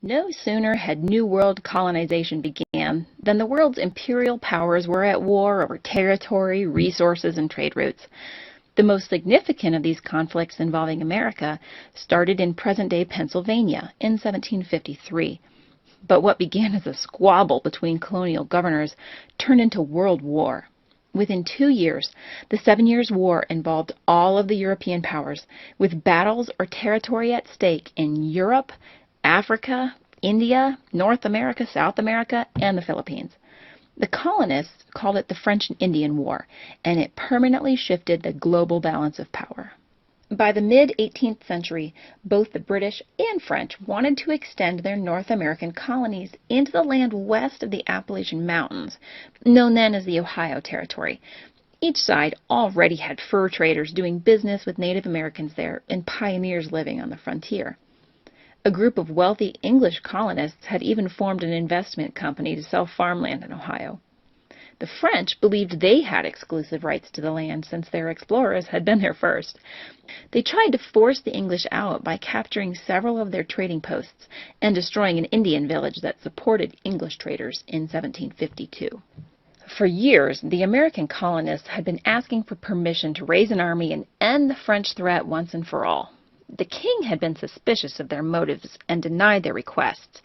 No sooner had New World colonization began than the world's imperial powers were at war over territory, resources, and trade routes. The most significant of these conflicts involving America started in present-day Pennsylvania in 1753. But what began as a squabble between colonial governors turned into World War. Within 2 years, the 7 Years' War involved all of the European powers, with battles or territory at stake in Europe, Africa, India, North America, South America, and the Philippines. The colonists called it the French and Indian War, and it permanently shifted the global balance of power. By the mid-18th century, both the British and French wanted to extend their North American colonies into the land west of the Appalachian Mountains, known then as the Ohio Territory. Each side already had fur traders doing business with Native Americans there and pioneers living on the frontier. A group of wealthy English colonists had even formed an investment company to sell farmland in Ohio. The French believed they had exclusive rights to the land since their explorers had been there first. They tried to force the English out by capturing several of their trading posts and destroying an Indian village that supported English traders in 1752. For years, the American colonists had been asking for permission to raise an army and end the French threat once and for all. The king had been suspicious of their motives and denied their requests.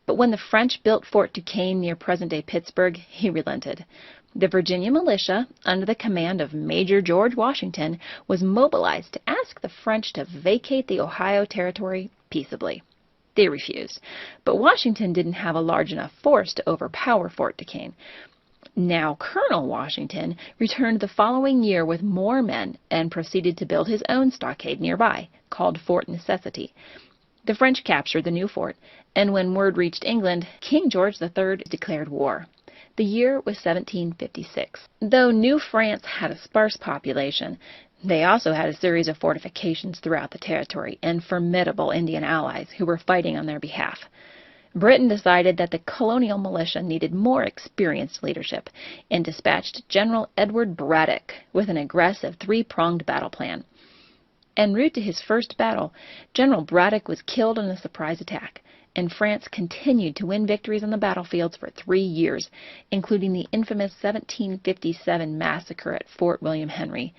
But when the French built Fort Duquesne near present-day Pittsburgh, he relented. The Virginia militia, under the command of Major George Washington, was mobilized to ask the French to vacate the Ohio Territory peaceably. They refused, but Washington didn't have a large enough force to overpower Fort Duquesne. Now Colonel Washington returned the following year with more men and proceeded to build his own stockade nearby, called Fort Necessity. The French captured the new fort, and when word reached England, King George III declared war. The year was 1756. Though New France had a sparse population, they also had a series of fortifications throughout the territory and formidable Indian allies who were fighting on their behalf. Britain decided that the colonial militia needed more experienced leadership and dispatched General Edward Braddock with an aggressive three-pronged battle plan. En route to his first battle, General Braddock was killed in a surprise attack, and France continued to win victories on the battlefields for 3 years, including the infamous 1757 massacre at Fort William Henry.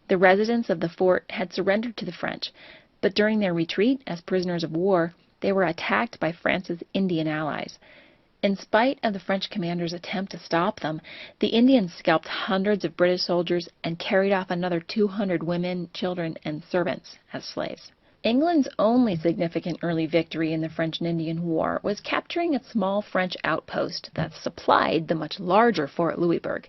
The residents of the fort had surrendered to the French, but during their retreat as prisoners of war, they were attacked by France's Indian allies. In spite of the French commander's attempt to stop them, the Indians scalped hundreds of British soldiers and carried off another 200 women, children, and servants as slaves. England's only significant early victory in the French and Indian War was capturing a small French outpost that supplied the much larger Fort Louisbourg.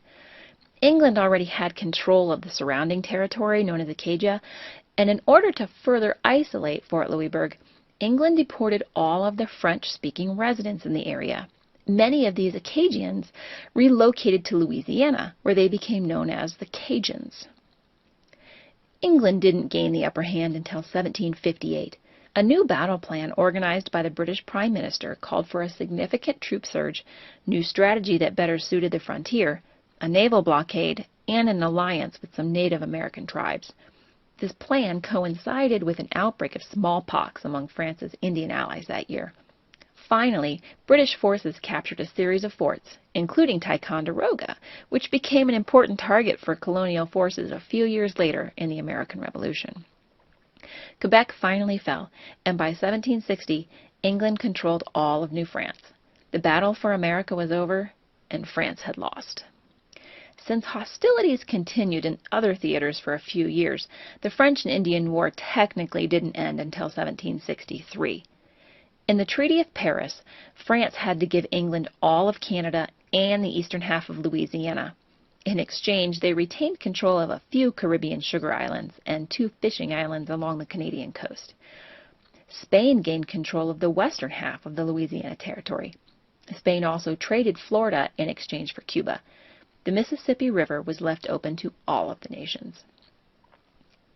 England already had control of the surrounding territory known as Acadia, and in order to further isolate Fort Louisbourg, England deported all of the French-speaking residents in the area. Many of these Acadians relocated to Louisiana, where they became known as the Cajuns. England didn't gain the upper hand until 1758. A new battle plan organized by the British Prime Minister called for a significant troop surge, new strategy that better suited the frontier, a naval blockade, and an alliance with some Native American tribes. This plan coincided with an outbreak of smallpox among France's Indian allies that year. Finally, British forces captured a series of forts, including Ticonderoga, which became an important target for colonial forces a few years later in the American Revolution. Quebec finally fell, and by 1760, England controlled all of New France. The battle for America was over, and France had lost. Since hostilities continued in other theaters for a few years, the French and Indian War technically didn't end until 1763. In the Treaty of Paris, France had to give England all of Canada and the eastern half of Louisiana. In exchange, they retained control of a few Caribbean sugar islands and 2 fishing islands along the Canadian coast. Spain gained control of the western half of the Louisiana Territory. Spain also traded Florida in exchange for Cuba. The Mississippi River was left open to all of the nations.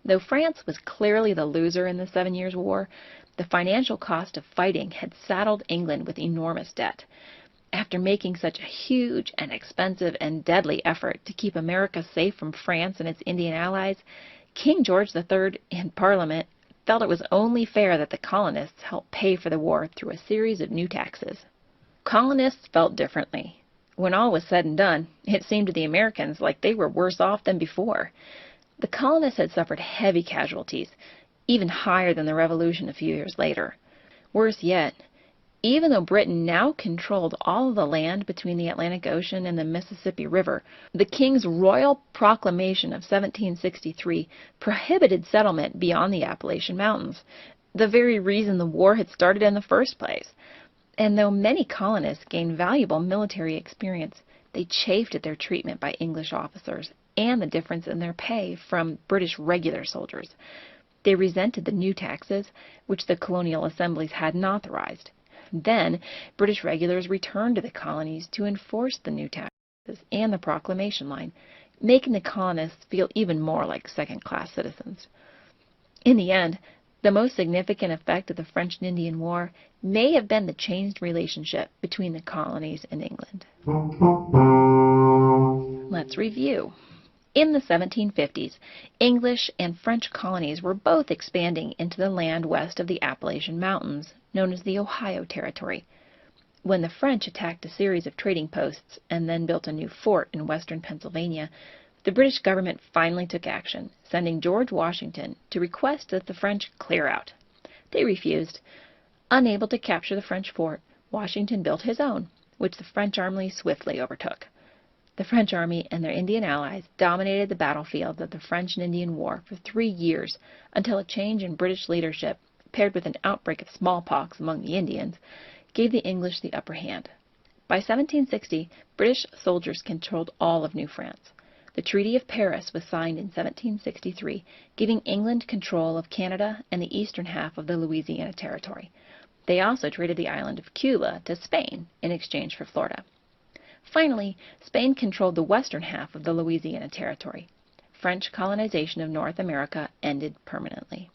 Though France was clearly the loser in the 7 Years' War, the financial cost of fighting had saddled England with enormous debt. After making such a huge and expensive and deadly effort to keep America safe from France and its Indian allies, King George III and Parliament felt it was only fair that the colonists help pay for the war through a series of new taxes. Colonists felt differently. When all was said and done, it seemed to the Americans like they were worse off than before. The colonists had suffered heavy casualties, even higher than the Revolution a few years later. Worse yet, even though Britain now controlled all of the land between the Atlantic Ocean and the Mississippi River, the King's Royal Proclamation of 1763 prohibited settlement beyond the Appalachian Mountains, the very reason the war had started in the first place. And though many colonists gained valuable military experience, they chafed at their treatment by English officers and the difference in their pay from British regular soldiers. They resented the new taxes, which the colonial assemblies hadn't authorized. Then, British regulars returned to the colonies to enforce the new taxes and the proclamation line, making the colonists feel even more like second-class citizens. In the end, the most significant effect of the French and Indian War may have been the changed relationship between the colonies and England. Let's review. In the 1750s, English and French colonies were both expanding into the land west of the Appalachian Mountains, known as the Ohio Territory. When the French attacked a series of trading posts and then built a new fort in western Pennsylvania, the British government finally took action, sending George Washington to request that the French clear out. They refused. Unable to capture the French fort, Washington built his own, which the French army swiftly overtook. The French army and their Indian allies dominated the battlefields of the French and Indian War for 3 years until a change in British leadership, paired with an outbreak of smallpox among the Indians, gave the English the upper hand. By 1760, British soldiers controlled all of New France. The Treaty of Paris was signed in 1763, giving England control of Canada and the eastern half of the Louisiana Territory. They also traded the island of Cuba to Spain in exchange for Florida. Finally, Spain controlled the western half of the Louisiana Territory. French colonization of North America ended permanently.